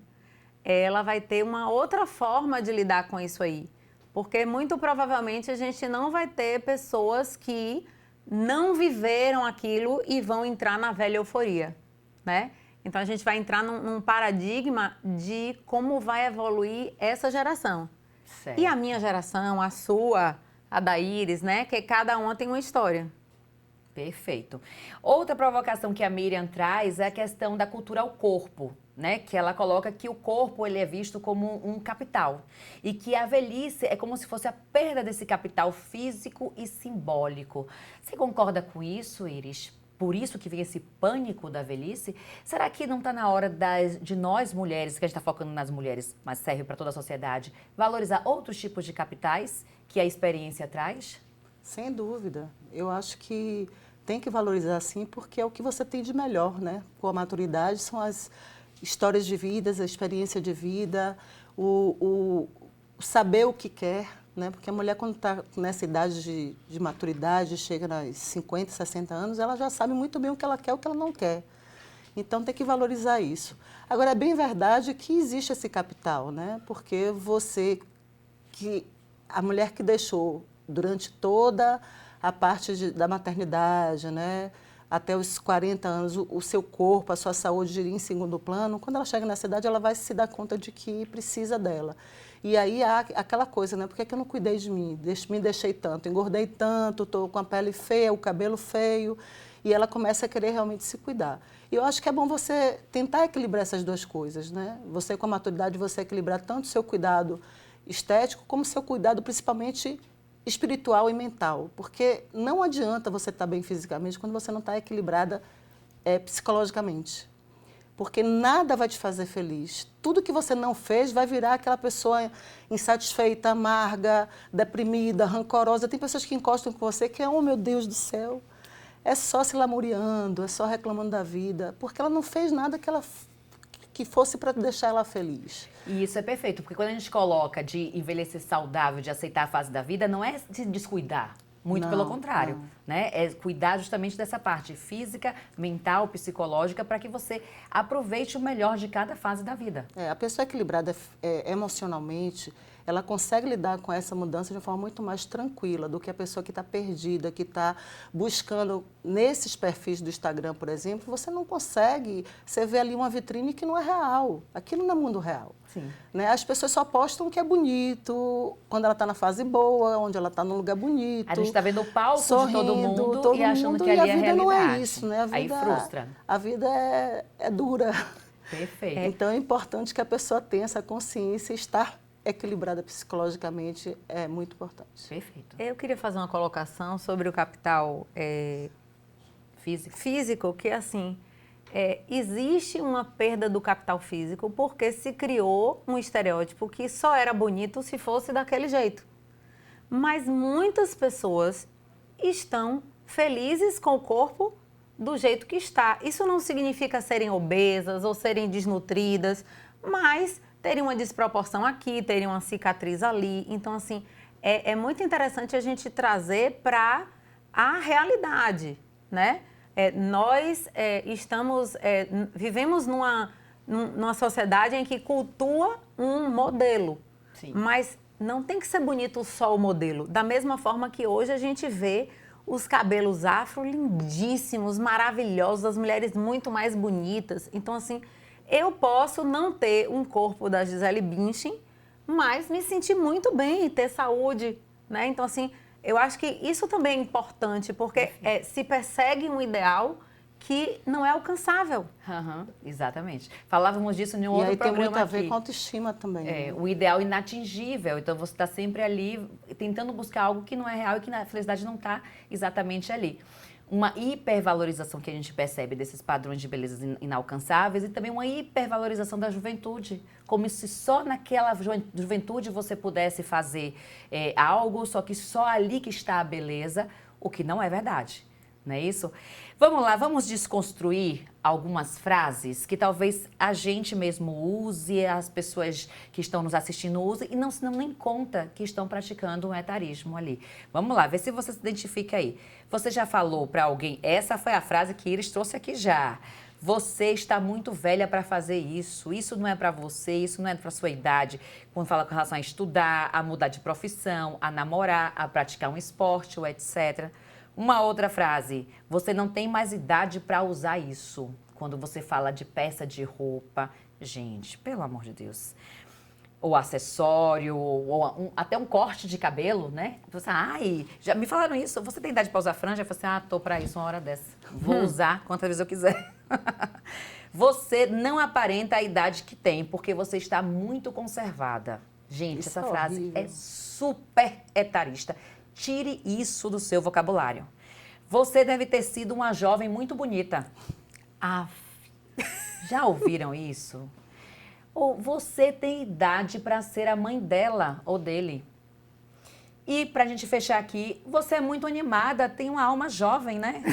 ela vai ter uma outra forma de lidar com isso aí. Porque muito provavelmente a gente não vai ter pessoas que não viveram aquilo e vão entrar na velha euforia, né? Então a gente vai entrar num paradigma de como vai evoluir essa geração. Certo. E a minha geração, a sua, a da Iris, né? Que cada uma tem uma história. Perfeito. Outra provocação que a Miriam traz é a questão da cultura ao corpo, né? Que ela coloca que o corpo ele é visto como um capital e que a velhice é como se fosse a perda desse capital físico e simbólico. Você concorda com isso, Iris? Por isso que vem esse pânico da velhice? Será que não está na hora de nós mulheres, que a gente está focando nas mulheres, mas serve para toda a sociedade, valorizar outros tipos de capitais que a experiência traz? Sem dúvida. Eu acho que tem que valorizar sim, porque é o que você tem de melhor, né? Com a maturidade são as histórias de vida, a experiência de vida, o saber o que quer, né? Porque a mulher quando está nessa idade de maturidade, chega nos 50, 60 anos, ela já sabe muito bem o que ela quer e o que ela não quer. Então tem que valorizar isso. Agora é bem verdade que existe esse capital, né? Porque a mulher que deixou durante toda a parte da maternidade, né? Até os 40 anos, o seu corpo, a sua saúde em segundo plano, quando ela chega nessa idade, ela vai se dar conta de que precisa dela. E aí há aquela coisa, né? Por que eu não cuidei de mim? Me deixei tanto, engordei tanto, estou com a pele feia, o cabelo feio, e ela começa a querer realmente se cuidar. E eu acho que é bom você tentar equilibrar essas duas coisas, né? Você, com a maturidade, você equilibrar tanto o seu cuidado estético, como o seu cuidado, principalmente espiritual e mental, porque não adianta você estar bem fisicamente quando você não está equilibrada psicologicamente. Porque nada vai te fazer feliz. Tudo que você não fez vai virar aquela pessoa insatisfeita, amarga, deprimida, rancorosa. Tem pessoas que encostam com você que é, oh meu Deus do céu, é só se lamuriando, é só reclamando da vida, porque ela não fez nada que fosse para deixar ela feliz. E isso é perfeito, porque quando a gente coloca de envelhecer saudável, de aceitar a fase da vida, não é se descuidar. Muito Não, pelo contrário, não. né? É cuidar justamente dessa parte física, mental, psicológica, para que você aproveite o melhor de cada fase da vida. A pessoa equilibrada emocionalmente, ela consegue lidar com essa mudança de uma forma muito mais tranquila do que a pessoa que está perdida, que está buscando, nesses perfis do Instagram, por exemplo, você não consegue, você vê ali uma vitrine que não é real, aquilo não é mundo real. Sim. Né? As pessoas só postam o que é bonito, quando ela está na fase boa, onde ela está num lugar bonito. A gente está vendo o palco sorrindo, de todo mundo e achando que ali é a realidade. vida não é isso, né? Aí frustra. A vida é dura. Perfeito. Então é importante que a pessoa tenha essa consciência e estar equilibrada psicologicamente é muito importante. Perfeito. Eu queria fazer uma colocação sobre o capital físico, que assim, existe uma perda do capital físico porque se criou um estereótipo que só era bonito se fosse daquele jeito. Mas muitas pessoas estão felizes com o corpo do jeito que está. Isso não significa serem obesas ou serem desnutridas, mas terem uma desproporção aqui, terem uma cicatriz ali. Então, assim, é muito interessante a gente trazer para a realidade, né? Nós vivemos numa sociedade em que cultua um modelo. Sim. Mas não tem que ser bonito só o modelo. Da mesma forma que hoje a gente vê os cabelos afro lindíssimos, maravilhosos, as mulheres muito mais bonitas. Então, assim, eu posso não ter um corpo da Gisele Bündchen, mas me sentir muito bem e ter saúde, né? Então, assim, eu acho que isso também é importante, porque se persegue um ideal que não é alcançável. Exatamente. Falávamos disso em um outro programa aqui. E aí tem muito a ver com autoestima também. Né? O ideal inatingível. Então, você está sempre ali tentando buscar algo que não é real e que a felicidade não está exatamente ali. Uma hipervalorização que a gente percebe desses padrões de beleza inalcançáveis e também uma hipervalorização da juventude, como se só naquela juventude você pudesse fazer algo, só que só ali que está a beleza, o que não é verdade, não é isso? Vamos lá, vamos desconstruir algumas frases que talvez a gente mesmo use, as pessoas que estão nos assistindo usem e não se dão nem conta que estão praticando um etarismo ali. Vamos lá, vê se você se identifica aí. Você já falou para alguém, essa foi a frase que Iris trouxe aqui já. Você está muito velha para fazer isso não é para você, isso não é para sua idade. Quando fala com relação a estudar, a mudar de profissão, a namorar, a praticar um esporte, ou etc. Uma outra frase, você não tem mais idade para usar isso. Quando você fala de peça de roupa, gente, pelo amor de Deus. Ou acessório, ou até um corte de cabelo, né? Você, já me falaram isso, você tem idade para usar franja? Eu falei assim, tô para isso uma hora dessa. Vou usar quantas vezes eu quiser. Você não aparenta a idade que tem, porque você está muito conservada. Gente, Isso essa é frase horrível. é super etarista. Tire isso do seu vocabulário. Você deve ter sido uma jovem muito bonita. Já ouviram isso? Ou você tem idade para ser a mãe dela ou dele. E para a gente fechar aqui, você é muito animada, tem uma alma jovem, né?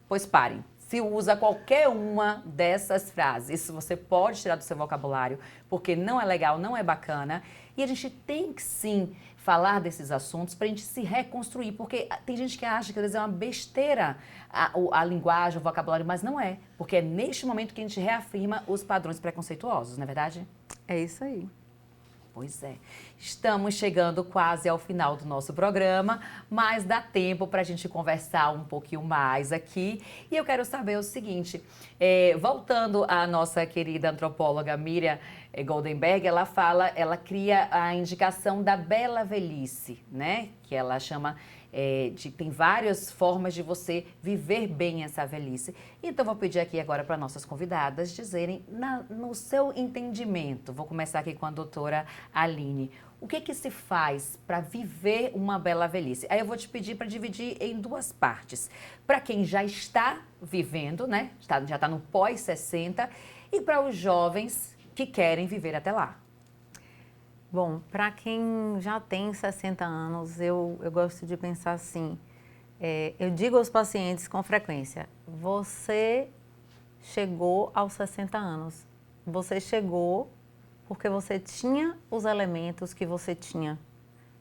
Pois parem. Se usa qualquer uma dessas frases, você pode tirar do seu vocabulário, porque não é legal, não é bacana. E a gente tem que sim falar desses assuntos para a gente se reconstruir, porque tem gente que acha que às vezes é uma besteira a linguagem, o vocabulário, mas não é, porque é neste momento que a gente reafirma os padrões preconceituosos, não é verdade? É isso aí. Pois é. Estamos chegando quase ao final do nosso programa, mas dá tempo para a gente conversar um pouquinho mais aqui. E eu quero saber o seguinte, voltando à nossa querida antropóloga Miriam Goldenberg, ela cria a indicação da bela velhice, né? Que ela chama tem várias formas de você viver bem essa velhice. Então, vou pedir aqui agora para nossas convidadas dizerem, no seu entendimento, vou começar aqui com a doutora Aline, O que se faz para viver uma bela velhice? Aí eu vou te pedir para dividir em duas partes. Para quem já está vivendo, né? Já está no pós-60, e para os jovens que querem viver até lá. Bom, para quem já tem 60 anos, eu gosto de pensar assim, eu digo aos pacientes com frequência, você chegou aos 60 anos, você chegou porque você tinha os elementos que você tinha.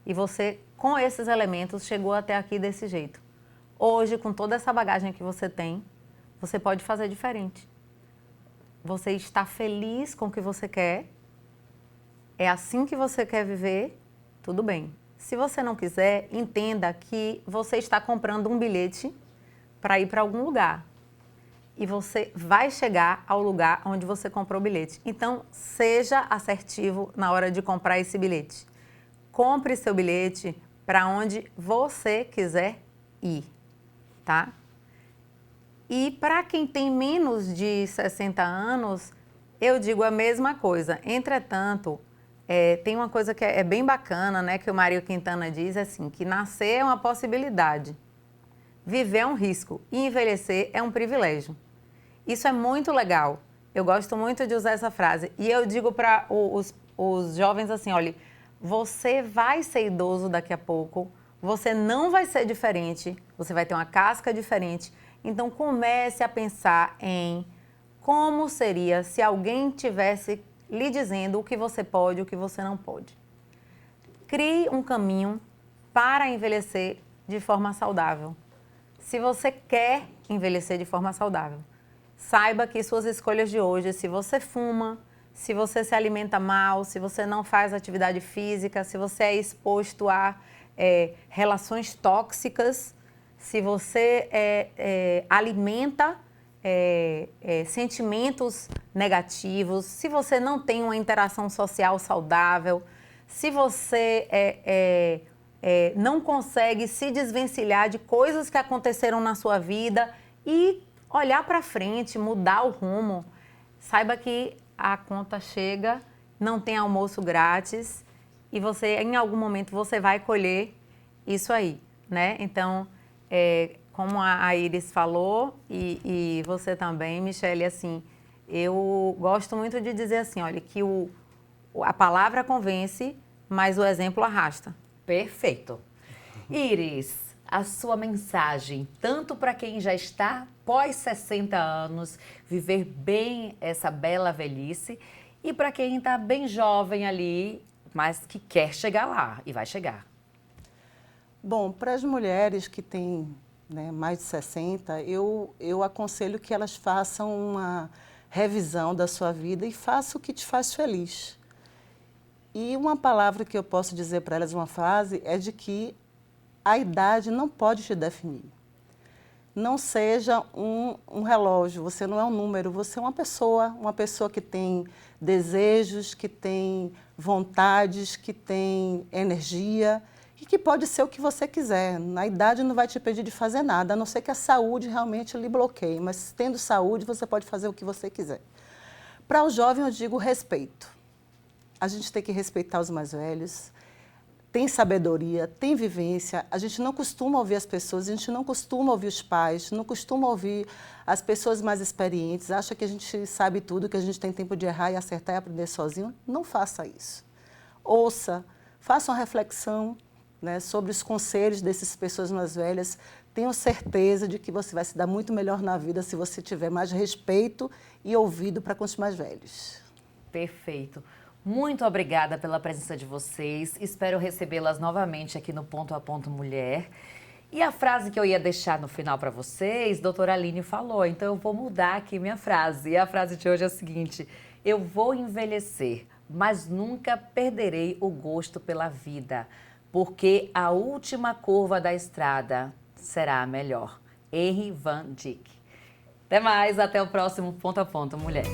E você, com esses elementos, chegou até aqui desse jeito. Hoje, com toda essa bagagem que você tem, você pode fazer diferente. Você está feliz com o que você quer, é assim que você quer viver, tudo bem. Se você não quiser, entenda que você está comprando um bilhete para ir para algum lugar. E você vai chegar ao lugar onde você comprou o bilhete. Então, seja assertivo na hora de comprar esse bilhete. Compre seu bilhete para onde você quiser ir, tá? E para quem tem menos de 60 anos, eu digo a mesma coisa. Entretanto, tem uma coisa que é bem bacana, né, que o Mário Quintana diz, assim, que nascer é uma possibilidade, viver é um risco e envelhecer é um privilégio. Isso é muito legal. Eu gosto muito de usar essa frase. E eu digo para os jovens assim, olha, você vai ser idoso daqui a pouco, você não vai ser diferente, você vai ter uma casca diferente. Então, comece a pensar em como seria se alguém tivesse lhe dizendo o que você pode e o que você não pode. Crie um caminho para envelhecer de forma saudável. Se você quer envelhecer de forma saudável, saiba que suas escolhas de hoje, se você fuma, se você se alimenta mal, se você não faz atividade física, se você é exposto a relações tóxicas, se você alimenta sentimentos negativos, se você não tem uma interação social saudável, se você não consegue se desvencilhar de coisas que aconteceram na sua vida e olhar para frente, mudar o rumo, saiba que a conta chega, não tem almoço grátis e você, em algum momento, você vai colher isso aí, né? Então, como a Iris falou e você também, Michele, assim, eu gosto muito de dizer assim, olha, que a palavra convence, mas o exemplo arrasta. Perfeito. Iris, a sua mensagem, tanto para quem já está pós 60 anos, viver bem essa bela velhice, e para quem está bem jovem ali, mas que quer chegar lá e vai chegar. Bom, para as mulheres que têm mais de 60, eu aconselho que elas façam uma revisão da sua vida e façam o que te faz feliz. E uma palavra que eu posso dizer para elas, uma frase, é de que a idade não pode te definir. Não seja um relógio, você não é um número, você é uma pessoa que tem desejos, que tem vontades, que tem energia e que pode ser o que você quiser. A idade não vai te impedir de fazer nada, a não ser que a saúde realmente lhe bloqueie, mas tendo saúde você pode fazer o que você quiser. Para o jovem eu digo respeito. A gente tem que respeitar os mais velhos. Tem sabedoria, tem vivência, a gente não costuma ouvir as pessoas, a gente não costuma ouvir os pais, não costuma ouvir as pessoas mais experientes, acha que a gente sabe tudo, que a gente tem tempo de errar e acertar e aprender sozinho. Não faça isso. Ouça, faça uma reflexão sobre os conselhos dessas pessoas mais velhas. Tenho certeza de que você vai se dar muito melhor na vida se você tiver mais respeito e ouvido para com os mais velhos. Perfeito. Muito obrigada pela presença de vocês. Espero recebê-las novamente aqui no Ponto a Ponto Mulher. E a frase que eu ia deixar no final para vocês, doutora Aline falou, então eu vou mudar aqui minha frase. E a frase de hoje é a seguinte: eu vou envelhecer, mas nunca perderei o gosto pela vida, porque a última curva da estrada será a melhor. Henri Van Dyck. Até mais, até o próximo Ponto a Ponto Mulher.